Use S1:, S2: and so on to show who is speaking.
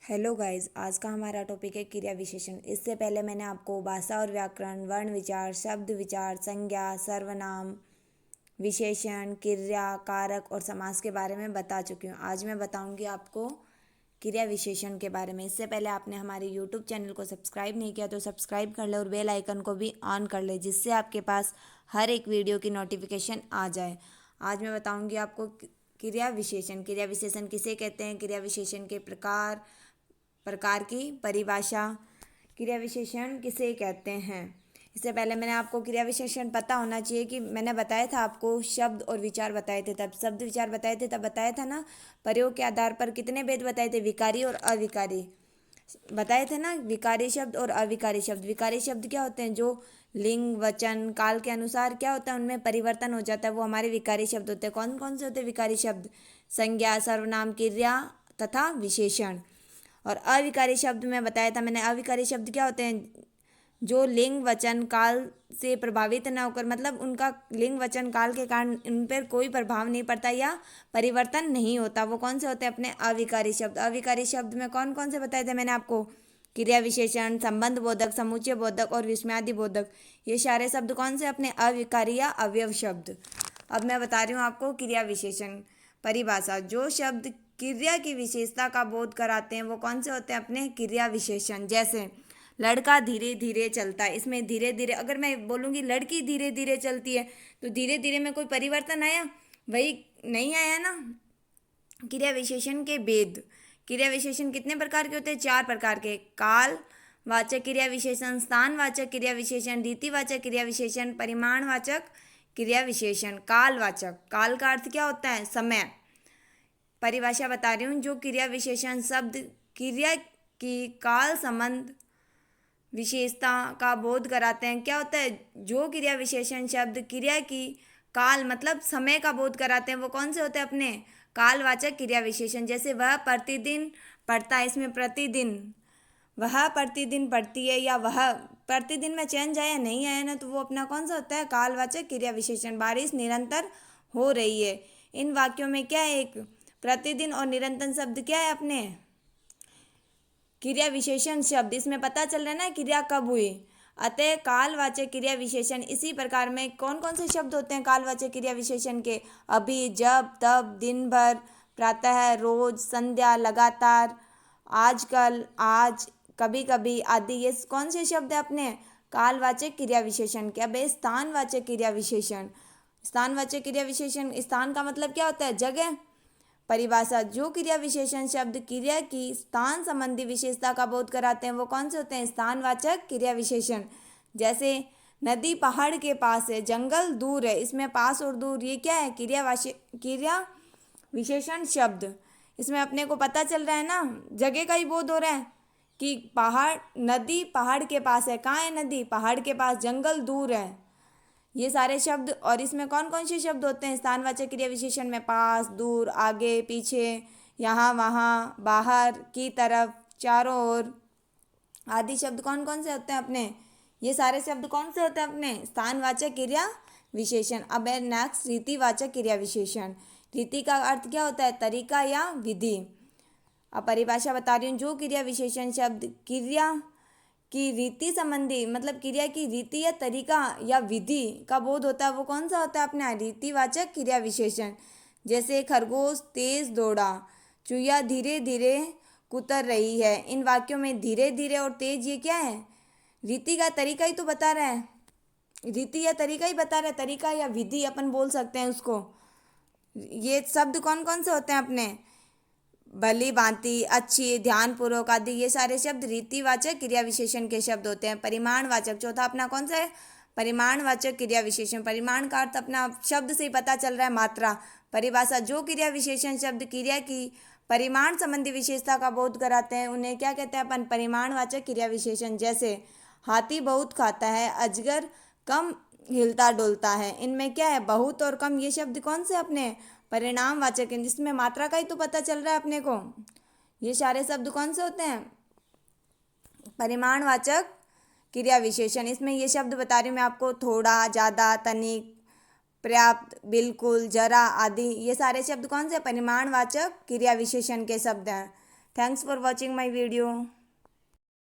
S1: Hello guys, आज का हमारा टॉपिक है क्रिया विशेषण। इससे पहले मैंने आपको भाषा और व्याकरण, वर्ण विचार, शब्द विचार, संज्ञा, सर्वनाम, विशेषण, क्रिया, कारक और समास के बारे में बता चुकी हूँ। आज मैं बताऊंगी आपको क्रिया विशेषण के बारे में। इससे पहले आपने हमारे यूट्यूब चैनल को सब्सक्राइब नहीं किया तो सब्सक्राइब कर ले और बेल आइकन को भी ऑन कर ले, जिससे आपके पास हर एक वीडियो की नोटिफिकेशन आ जाए। आज मैं बताऊंगी आपको क्रिया विशेषण। क्रिया विशेषण किसे कहते हैं, क्रिया विशेषण के प्रकार की परिभाषा, क्रिया विशेषण किसे कहते हैं। इससे पहले मैंने आपको क्रिया विशेषण पता होना चाहिए कि मैंने बताया था आपको शब्द और विचार बताए थे, तब शब्द विचार बताए थे, तब बताया था ना प्रयोग के आधार पर कितने भेद बताए थे, विकारी और अविकारी बताए थे ना। विकारी शब्द और अविकारी शब्द। विकारी शब्द क्या होते हैं, जो लिंग वचन काल के अनुसार क्या होता है उनमें परिवर्तन हो जाता है, वो हमारे विकारी शब्द होते हैं। कौन कौन से होते हैं विकारी शब्द, संज्ञा, सर्वनाम, क्रिया तथा विशेषण। और अविकारी शब्द में बताया था मैंने, अविकारी शब्द क्या होते हैं, जो लिंग वचन काल से प्रभावित न होकर, मतलब उनका लिंग वचन काल के कारण उन पर कोई प्रभाव नहीं पड़ता या परिवर्तन नहीं होता, वो कौन से होते हैं अपने अविकारी शब्द। अविकारी शब्द में कौन कौन से बताए थे मैंने आपको, क्रिया विशेषण, संबंध बोधक, समुच्चय बोधक और विस्मयादि बोधक। ये सारे शब्द कौन से अपने अविकारी या अवयव शब्द। अब मैं बता रही हूँ आपको क्रिया विशेषण परिभाषा। जो शब्द क्रिया की विशेषता का बोध कराते हैं वो कौन से होते हैं अपने क्रिया विशेषण। जैसे लड़का धीरे धीरे चलता है, इसमें धीरे धीरे, अगर मैं बोलूँगी लड़की धीरे धीरे चलती है तो धीरे धीरे में कोई परिवर्तन आया, वही नहीं आया ना। क्रिया विशेषण के भेद। क्रिया विशेषण कितने प्रकार के होते हैं, 4 प्रकार के। काल वाचक क्रिया विशेषण, स्थान वाचक क्रिया विशेषण, रीतिवाचक क्रिया विशेषण, परिमाणवाचक क्रिया विशेषण। कालवाचक, काल का अर्थ क्या होता है, समय। परिभाषा बता रही हूँ। जो क्रिया विशेषण शब्द क्रिया की काल संबंध विशेषता का बोध कराते हैं, क्या होता है, जो क्रिया विशेषण शब्द क्रिया की काल मतलब समय का बोध कराते हैं वो कौन से होते हैं अपने कालवाचक क्रिया विशेषण। जैसे वह प्रतिदिन पढ़ता है, इसमें प्रतिदिन, वह प्रतिदिन पढ़ती है या वह प्रतिदिन में चेंज आया नहीं आया ना, तो वो अपना कौन सा होता है कालवाचक क्रिया विशेषण। बारिश निरंतर हो रही है, इन वाक्यों में क्या है, एक प्रतिदिन और निरंतर शब्द क्या है अपने क्रिया विशेषण शब्द। इसमें पता चल रहा है ना क्रिया कब हुई। अतः कालवाचक क्रिया विशेषण इसी प्रकार में कौन कौन से शब्द होते हैं कालवाचक क्रिया विशेषण के, अभी, जब, तब, दिन भर, प्रातः, रोज, संध्या, लगातार, आजकल, आज, कभी कभी आदि। ये कौन से शब्द है अपने कालवाचक क्रिया विशेषण के। अब स्थानवाचक क्रिया विशेषण। स्थानवाचक क्रिया विशेषण, स्थान का मतलब क्या होता है, जगह। परिभाषा। जो क्रिया विशेषण शब्द क्रिया की स्थान संबंधी विशेषता का बोध कराते हैं वो कौन से होते हैं स्थानवाचक क्रिया विशेषण। जैसे नदी पहाड़ के पास है, जंगल दूर है, इसमें पास और दूर ये क्या है क्रिया विशेषण शब्द। इसमें अपने को पता चल रहा है ना, जगह का ही बोध हो रहा है कि पहाड़, नदी पहाड़ के पास है, कहाँ है नदी, पहाड़ के पास, जंगल दूर है, ये सारे शब्द। और इसमें कौन कौन से शब्द होते हैं स्थानवाचक क्रिया विशेषण में, पास, दूर, आगे, पीछे, यहाँ, वहाँ, बाहर, की तरफ, चारों ओर आदि शब्द कौन कौन से होते हैं अपने, ये सारे शब्द कौन से होते हैं अपने स्थानवाचक क्रिया विशेषण। अब है नेक्स्ट रीतिवाचक क्रिया विशेषण। रीति का अर्थ क्या होता है, तरीका या विधि। अब परिभाषा बता रही हूँ। जो क्रिया विशेषण शब्द क्रिया की रीति संबंधी, मतलब क्रिया की रीति या तरीका या विधि का बोध होता है वो कौन सा होता है अपना रीतिवाचक क्रिया विशेषण। जैसे खरगोश तेज दौड़ा, चूया धीरे धीरे कुतर रही है। इन वाक्यों में धीरे धीरे और तेज ये क्या है, रीति का तरीका ही तो बता रहा है, रीति या तरीका ही बता रहा है, तरीका या विधि अपन बोल सकते हैं उसको। ये शब्द कौन कौन से होते हैं अपने, भली भांति, अच्छी, ध्यानपूर्वक आदि, ये सारे शब्द रीतिवाचक क्रिया विशेषण के शब्द होते हैं। परिमाणवाचक, चौथा अपना कौन सा है परिमाणवाचक क्रिया विशेषण। परिमाण का अर्थ अपना शब्द से ही पता चल रहा है, मात्रा। परिभाषा। जो क्रिया विशेषण शब्द क्रिया की परिमाण संबंधी विशेषता का बोध कराते हैं उन्हें क्या कहते हैं अपन परिमाणवाचक क्रिया विशेषण। जैसे हाथी बहुत खाता है, अजगर कम हिलता डुलता है। इनमें क्या है, बहुत और कम, ये शब्द कौन से अपने परिणामवाचक हैं, जिसमें मात्रा का ही तो पता चल रहा है अपने को। ये सारे शब्द कौन से होते हैं परिमाणवाचक क्रिया विशेषण। इसमें ये शब्द बता रही हूँ मैं आपको, थोड़ा, ज़्यादा, तनिक, पर्याप्त, बिल्कुल, जरा आदि, ये सारे शब्द कौन से परिमाणवाचक क्रिया विशेषण के शब्द हैं। Thanks for watching my video.